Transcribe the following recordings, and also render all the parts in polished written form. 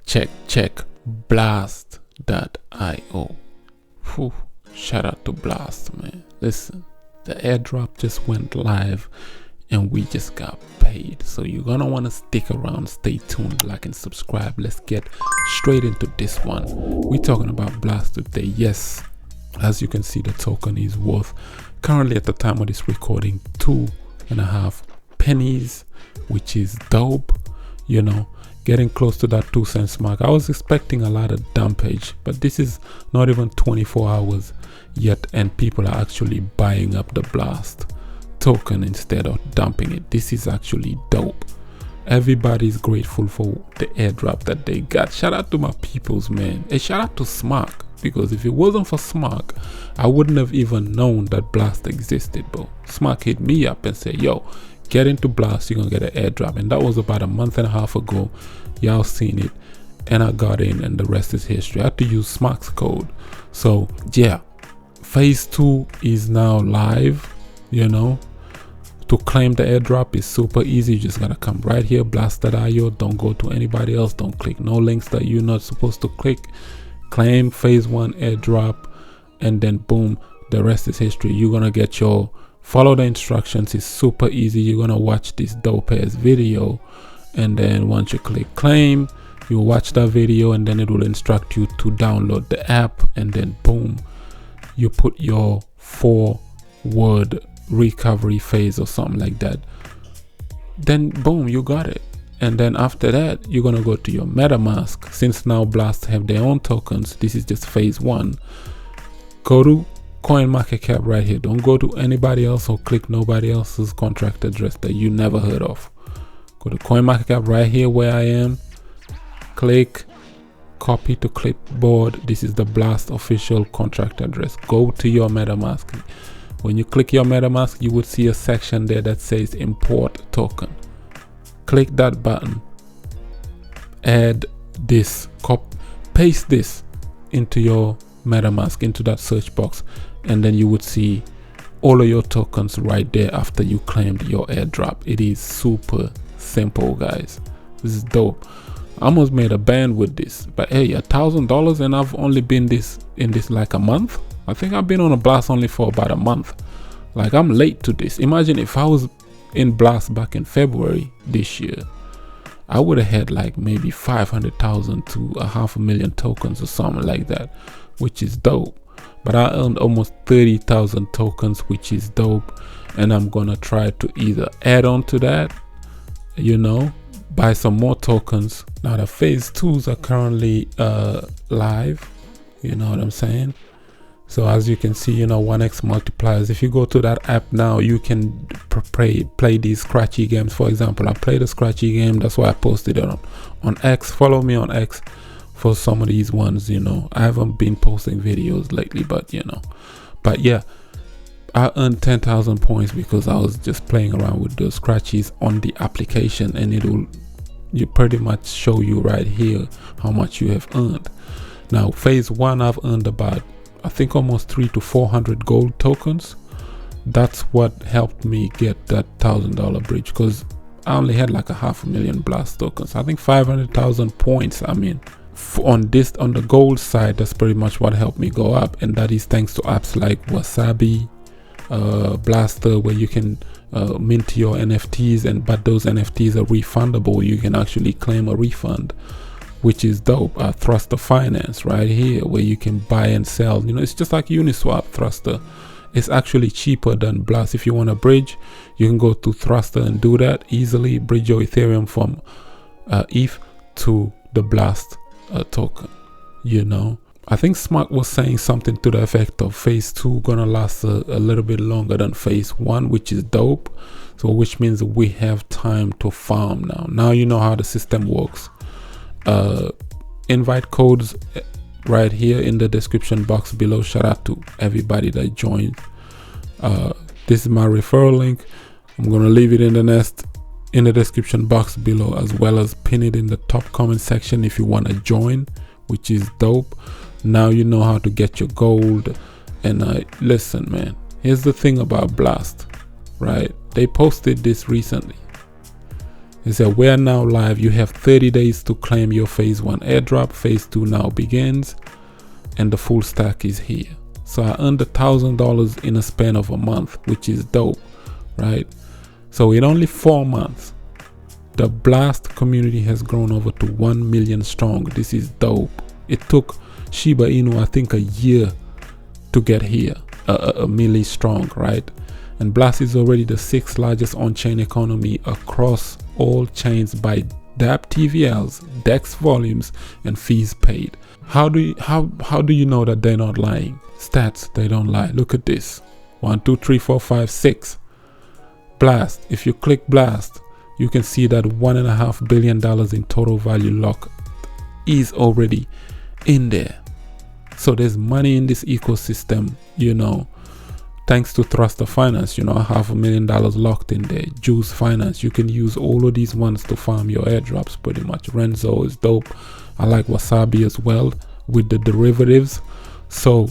check blast.io. Shout out to Blast, man. Listen, the airdrop just went live and we just got paid, so you're gonna want to stick around, stay tuned, like and subscribe. Let's get straight into this one. We're talking about Blast today. Yes, as you can see, the token is worth currently at the time of this recording 2.5 pennies, which is dope. You know, getting close to that 2 cents mark. I was expecting a lot of dumpage, but this is not even 24 hours yet and people are actually buying up the Blast token instead of dumping it. This is actually dope. Everybody's grateful for the airdrop that they got. Shout out to my peoples, man. And shout out to Smak, because if it wasn't for Smak, I wouldn't have even known that Blast existed, bro. Smak hit me up and said, yo, get into Blast, you're gonna get an airdrop. And that was about a month and a half ago. Y'all seen it, and I got in, and the rest is history. I had to use Smak's code. So yeah, phase 2 is now live. You know, to claim the airdrop is super easy. You just gotta come right here, blast.io. Don't go to anybody else. Don't click no links that you're not supposed to click. Claim phase 1 airdrop, and then boom, the rest is history. You're gonna get your, follow the instructions. It's super easy. You're gonna watch this dope ass video, and then once you click claim, you watch that video, and then it will instruct you to download the app, and then boom, you put your 4-word recovery phase or something like that. Then boom, you got it. And then after that, you're gonna go to your MetaMask. Since now Blast have their own tokens, this is just phase 1. Go to CoinMarketCap right here. Don't go to anybody else or click nobody else's contract address that you never heard of. Go to CoinMarketCap right here where I am. Click copy to clipboard. This is the Blast official contract address. Go to your MetaMask. When you click your MetaMask, you would see a section there that says import token. Click that button. Add this, paste this into your MetaMask, into that search box, and then you would see all of your tokens right there after you claimed your airdrop. It is super simple, guys. This is dope. I almost made a band with this, but hey, $1,000, and I've only been in this like a month. I think I've been on a Blast only for about a month. Like, I'm late to this. Imagine if I was in Blast back in February this year, I would have had like maybe 500,000 to 500,000 tokens or something like that, which is dope. But I earned almost 30,000 tokens, which is dope. And I'm gonna try to either add on to that, you know, buy some more tokens. Now the phase 2s are currently live, you know what I'm saying? So as you can see, you know, 1x multipliers. If you go to that app now, you can play these scratchy games. For example, I played a scratchy game. That's why I posted it on X. Follow me on X for some of these ones. You know, I haven't been posting videos lately, but you know, but yeah, I earned 10,000 points because I was just playing around with the scratchies on the application, and you pretty much show you right here how much you have earned. Now phase 1, I've earned about, I think, almost 300 to 400 gold tokens. That's what helped me get that $1,000 bridge, because I only had like 500,000 Blast tokens. I think 500,000 points. I mean, on the gold side, that's pretty much what helped me go up, and that is thanks to apps like Wasabi, Blaster, where you can mint your NFTs, but those NFTs are refundable. You can actually claim a refund, which is dope. Thruster Finance right here, where you can buy and sell. You know, it's just like Uniswap. Thruster, it's actually cheaper than Blast. If you want to bridge, you can go to Thruster and do that easily. Bridge your Ethereum from ETH to the Blast token. You know, I think Smart was saying something to the effect of phase 2 gonna last a little bit longer than phase 1, which is dope. So which means we have time to farm now. Now you know how the system works. Invite codes right here in the description box below. Shout out to everybody that joined. This is my referral link. I'm gonna leave it in the description box below, as well as pin it in the top comment section if you want to join, which is dope. Now you know how to get your gold. And listen, man, here's the thing about Blast, right? They posted this recently. It said we're now live. You have 30 days to claim your phase 1 airdrop. Phase 2 now begins, and the full stack is here. So I earned $1,000 in a span of a month, which is dope, right? So in only 4 months, the Blast community has grown over to 1 million strong. This is dope. It took Shiba Inu, I think, a year to get here, a milli strong, right? And Blast is already the 6th largest on-chain economy across all chains by dApp TVLs, DEX volumes, and fees paid. How do you know that they're not lying? Stats, they don't lie. Look at this. 1, 2, 3, 4, 5, 6. Blast. If you click Blast, you can see that $1.5 billion in total value lock is already in there. So there's money in this ecosystem, you know, thanks to Thruster Finance, you know, $500,000 locked in there. Juice Finance, you can use all of these ones to farm your airdrops pretty much. Renzo is dope. I like Wasabi as well with the derivatives. So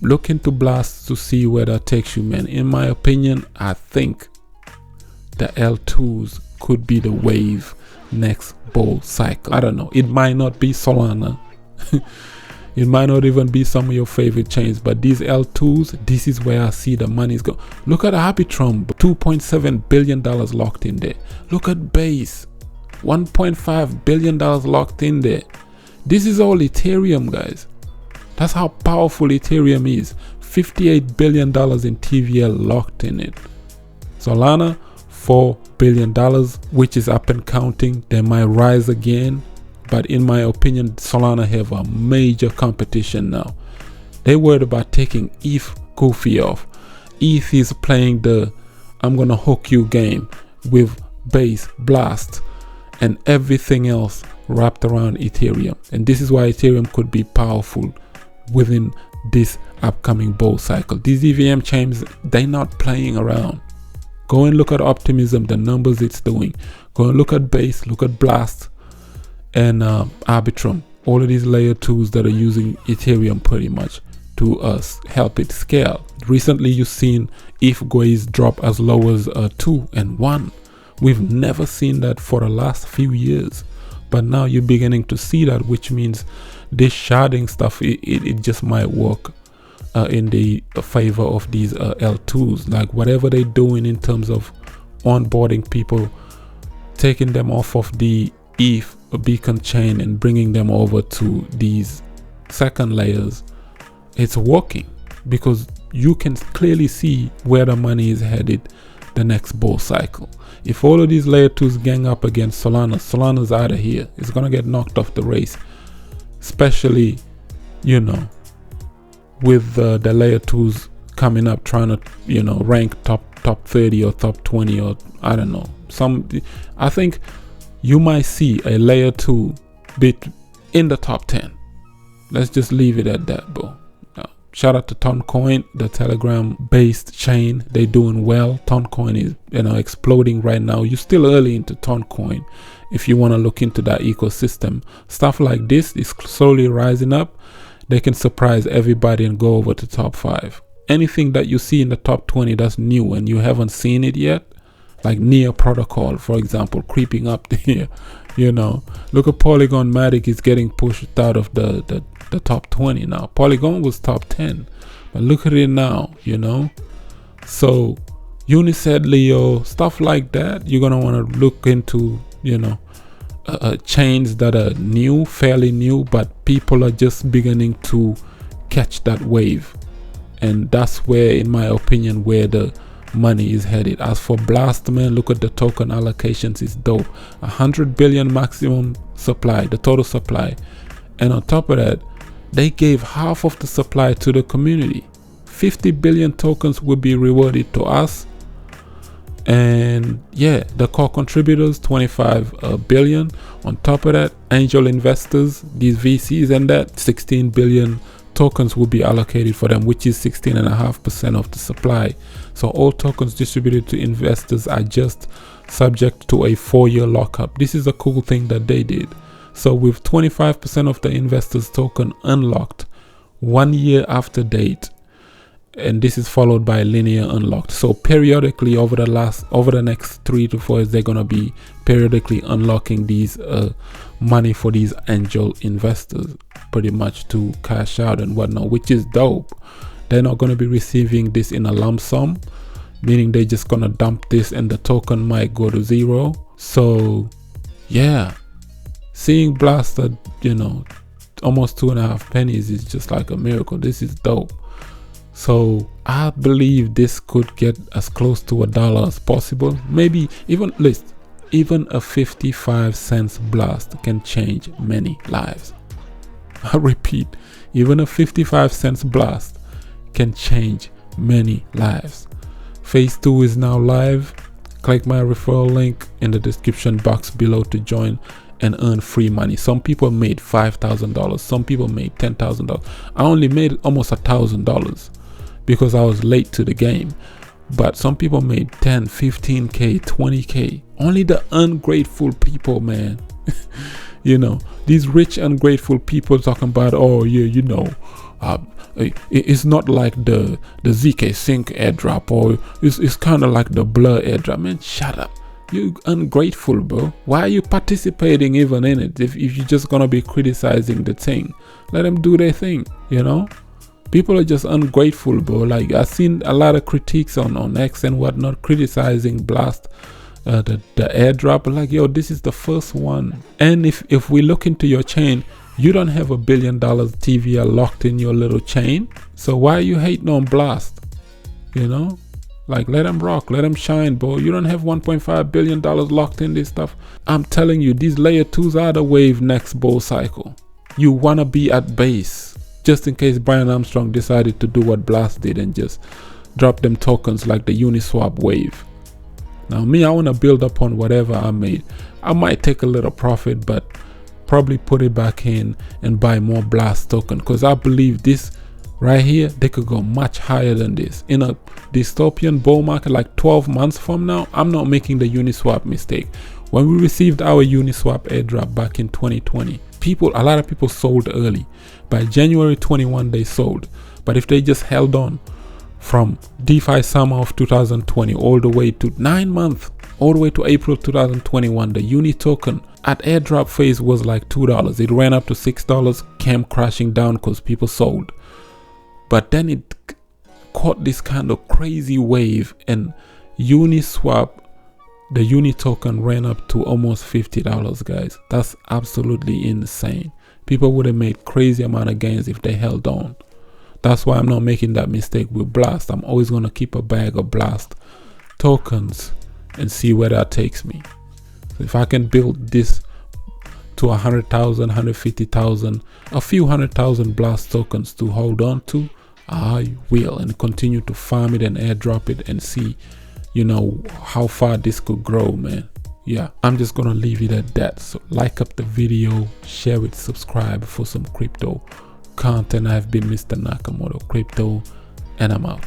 look into Blast to see where that takes you, man. In my opinion, I think the L2s could be the wave next bull cycle. I don't know. It might not be Solana. It might not even be some of your favorite chains, but these L2s, this is where I see the money's go. Look at arbitrum, $2.7 billion locked in there. Look at Base, $1.5 billion locked in there. This is all Ethereum, guys. That's how powerful Ethereum is. $58 billion in TVL locked in it. Solana, $4 billion, which is up and counting. They might rise again. But in my opinion, Solana have a major competition now. They worried about taking ETH goofy off. ETH is playing the I'm gonna hook you game with Base, Blast, and everything else wrapped around Ethereum. And this is why Ethereum could be powerful within this upcoming bull cycle. These EVM chains, they're not playing around. Go and look at Optimism, the numbers it's doing. Go and look at Base, look at Blast, and Arbitrum, all of these layer 2s that are using Ethereum pretty much to help it scale. Recently you've seen ETH drop as low as 2 and 1. We've never seen that for the last few years, but now you're beginning to see that, which means this sharding stuff, it just might work in the favor of these L2s. Like whatever they're doing in terms of onboarding people, taking them off of the ETH beacon chain and bringing them over to these second layers, it's working because you can clearly see where the money is headed the next bull cycle. If all of these layer 2s gang up against Solana's out of here. It's gonna get knocked off the race, especially, you know, with the layer 2s coming up trying to, you know, rank top 30 or top 20 or I don't know. I think you might see a layer 2 bit in the top 10. Let's just leave it at that, bro. Shout out to Tron, the Telegram based chain. They're doing well. Tron is, you know, exploding right now. You're still early into Tron. If you want to look into that ecosystem, stuff like this is slowly rising up. They can surprise everybody and go over to top 5. Anything that you see in the top 20 that's new and you haven't seen it yet, like Near Protocol, for example, creeping up here, you know. Look at Polygon Matic is getting pushed out of the top 20 now. Polygon was top 10, but look at it now, you know. So Unisat, Leo, stuff like that, you're gonna want to look into, you know, chains that are new, fairly new, but people are just beginning to catch that wave. And that's where, in my opinion, where the money is headed. As for Blast, man, look at the token allocations. It's dope. 100 billion maximum supply, the total supply, and on top of that, they gave half of the supply to the community. 50 billion tokens will be rewarded to us, and yeah, the core contributors 25 billion. On top of that, angel investors, these VCs, and that 16 billion tokens will be allocated for them, which is 16.5% of the supply. So all tokens distributed to investors are just subject to a 4-year lockup. This is a cool thing that they did. So with 25% of the investors token unlocked 1 year after date, and this is followed by linear unlocked. So periodically over the next 3 to 4 years, they're gonna be periodically unlocking these money for these angel investors, pretty much, to cash out and whatnot, which is dope. They're not gonna be receiving this in a lump sum, meaning they're just gonna dump this and the token might go to zero. So yeah, seeing Blast at, you know, almost 2.5 pennies is just like a miracle. This is dope. So I believe this could get as close to $1 as possible. Maybe even list, even a 55-cent Blast can change many lives. I repeat, even a 55-cent Blast can change many lives. Phase 2 is now live. Click my referral link in the description box below to join and earn free money. Some people made $5,000. Some people made $10,000. I only made almost $1,000 because I was late to the game. But some people made 10, 15K, 20K. Only the ungrateful people, man. You know, these rich ungrateful people talking about, oh yeah, you know, it's not like the ZK Sync airdrop, or it's kind of like the Blur airdrop. Man, shut up. You ungrateful, bro. Why are you participating even in it if you're just gonna be criticizing the thing? Let them do their thing, you know? People are just ungrateful, bro. Like, I've seen a lot of critiques on X and whatnot criticizing Blast, the airdrop. Like, yo, this is the first one. And if we look into your chain, you don't have $1 billion TVL locked in your little chain. So why are you hating on Blast? You know? Like, let them rock, let them shine, bro. You don't have $1.5 billion locked in this stuff. I'm telling you, these layer 2s are the wave next bull cycle. You wanna be at base, just in case Brian Armstrong decided to do what Blast did and just drop them tokens like the Uniswap wave. Now me, I wanna build upon whatever I made. I might take a little profit, but probably put it back in and buy more Blast token, because I believe this right here, they could go much higher than this. In a dystopian bull market like 12 months from now, I'm not making the Uniswap mistake. When we received our Uniswap airdrop back in 2020, a lot of people sold early. By January 21, they sold. But if they just held on from DeFi summer of 2020 all the way to 9 months, all the way to April 2021, the Uni token at airdrop phase was like $2. It ran up to $6, came crashing down because people sold. But then it caught this kind of crazy wave, and Uniswap, the Uni token, ran up to almost $50, guys. That's absolutely insane. People would have made crazy amount of gains if they held on. That's why I'm not making that mistake with Blast. I'm always going to keep a bag of Blast tokens and see where that takes me. So if I can build this to 100,000, 150,000, a few 100,000 Blast tokens to hold on to, I will, and continue to farm it and airdrop it and see, you know, how far this could grow, man. Yeah, I'm just gonna leave it at that. So like up the video, share it, subscribe for some crypto content. I've been Mr. Nakamoto Crypto, and I'm out.